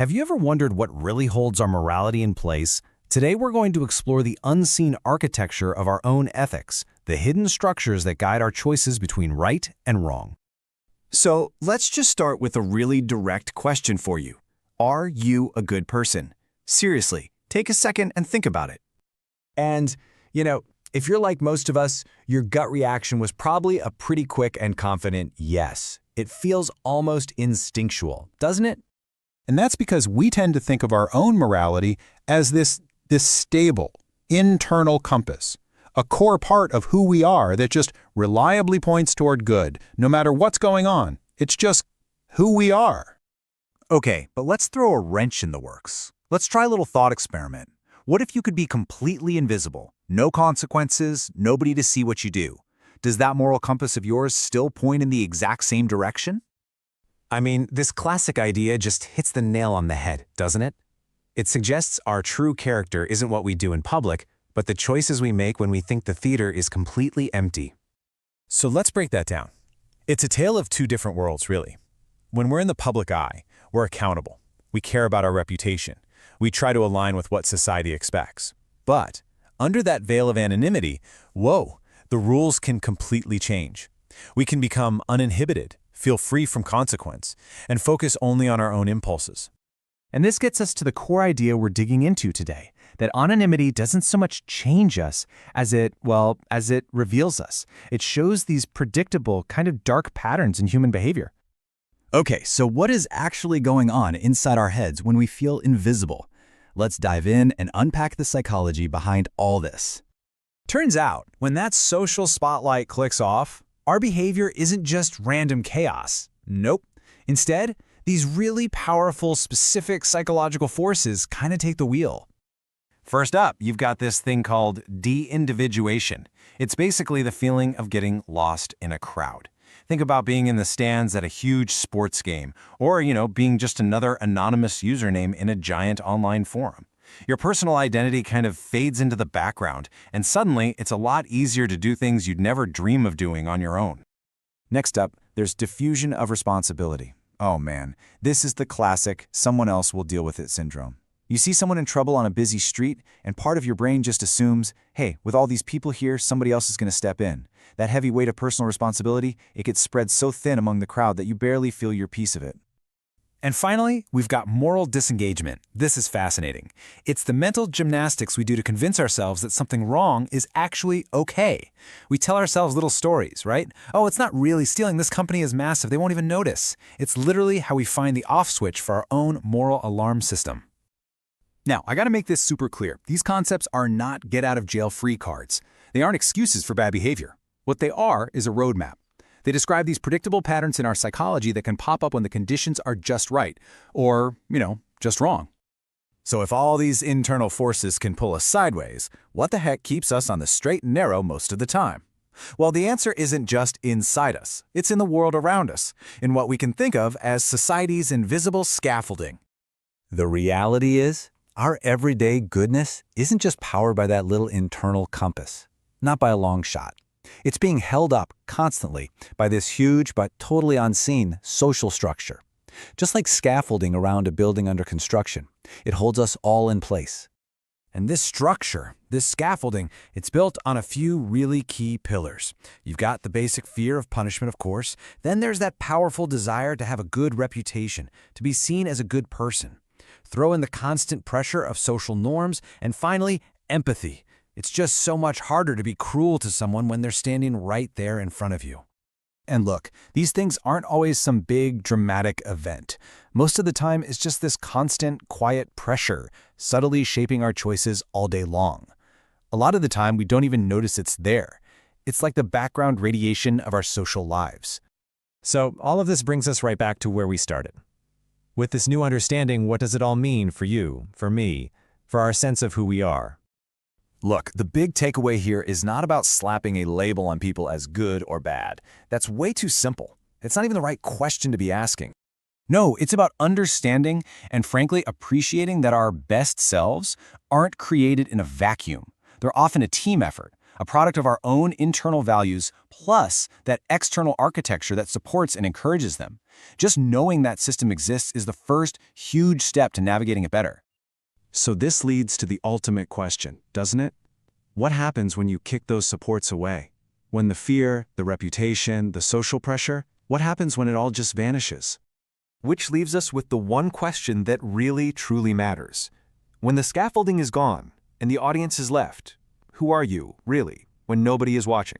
Have you ever wondered what really holds our morality in place? Today we're going to explore the unseen architecture of our own ethics, the hidden structures that guide our choices between right and wrong. So let's just start with a really direct question for you. Are you a good person? Seriously, take a second and think about it. And, if you're like most of us, your gut reaction was probably a pretty quick and confident yes. It feels almost instinctual, doesn't it? And that's because we tend to think of our own morality as this stable, internal compass, a core part of who we are that just reliably points toward good, no matter what's going on. It's just who we are. Okay, but let's throw a wrench in the works. Let's try a little thought experiment. What if you could be completely invisible? No consequences, nobody to see what you do. Does that moral compass of yours still point in the exact same direction? I mean, this classic idea just hits the nail on the head, doesn't it? It suggests our true character isn't what we do in public, but the choices we make when we think the theater is completely empty. So let's break that down. It's a tale of two different worlds, really. When we're in the public eye, we're accountable. We care about our reputation. We try to align with what society expects. But under that veil of anonymity, the rules can completely change. We can become uninhibited, feel free from consequence, and focus only on our own impulses. And this gets us to the core idea we're digging into today, that anonymity doesn't so much change us as it reveals us. It shows these predictable, kind of dark patterns in human behavior. Okay, so what is actually going on inside our heads when we feel invisible? Let's dive in and unpack the psychology behind all this. Turns out, when that social spotlight clicks off, our behavior isn't just random chaos. Nope. Instead, these really powerful, specific psychological forces kind of take the wheel. First up, you've got this thing called de-individuation. It's basically the feeling of getting lost in a crowd. Think about being in the stands at a huge sports game, or, being just another anonymous username in a giant online forum. Your personal identity kind of fades into the background, and suddenly it's a lot easier to do things you'd never dream of doing on your own. Next up, there's diffusion of responsibility. Oh man, this is the classic someone else will deal with it syndrome. You see someone in trouble on a busy street, and part of your brain just assumes, hey, with all these people here, somebody else is going to step in. That heavy weight of personal responsibility, it gets spread so thin among the crowd that you barely feel your piece of it. And finally, we've got moral disengagement. This is fascinating. It's the mental gymnastics we do to convince ourselves that something wrong is actually okay. We tell ourselves little stories, right? Oh, it's not really stealing. This company is massive. They won't even notice. It's literally how we find the off switch for our own moral alarm system. Now, I gotta make this super clear. These concepts are not get-out-of-jail-free cards. They aren't excuses for bad behavior. What they are is a roadmap. They describe these predictable patterns in our psychology that can pop up when the conditions are just right, or, just wrong. So if all these internal forces can pull us sideways, what the heck keeps us on the straight and narrow most of the time? Well, the answer isn't just inside us. It's in the world around us, in what we can think of as society's invisible scaffolding. The reality is, our everyday goodness isn't just powered by that little internal compass. Not by a long shot. It's being held up constantly by this huge but totally unseen social structure. Just like scaffolding around a building under construction, it holds us all in place. And this structure, this scaffolding, it's built on a few really key pillars. You've got the basic fear of punishment, of course. Then there's that powerful desire to have a good reputation, to be seen as a good person. Throw in the constant pressure of social norms, and finally, empathy. It's just so much harder to be cruel to someone when they're standing right there in front of you. And look, these things aren't always some big, dramatic event. Most of the time, it's just this constant, quiet pressure, subtly shaping our choices all day long. A lot of the time, we don't even notice it's there. It's like the background radiation of our social lives. So all of this brings us right back to where we started. With this new understanding, what does it all mean for you, for me, for our sense of who we are? Look, the big takeaway here is not about slapping a label on people as good or bad. That's way too simple. It's not even the right question to be asking. No, it's about understanding and frankly appreciating that our best selves aren't created in a vacuum. They're often a team effort, a product of our own internal values plus that external architecture that supports and encourages them. Just knowing that system exists is the first huge step to navigating it better. So this leads to the ultimate question, doesn't it? What happens when you kick those supports away? When the fear, the reputation, the social pressure, what happens when it all just vanishes? Which leaves us with the one question that really, truly matters. When the scaffolding is gone and the audience is left, who are you, really, when nobody is watching?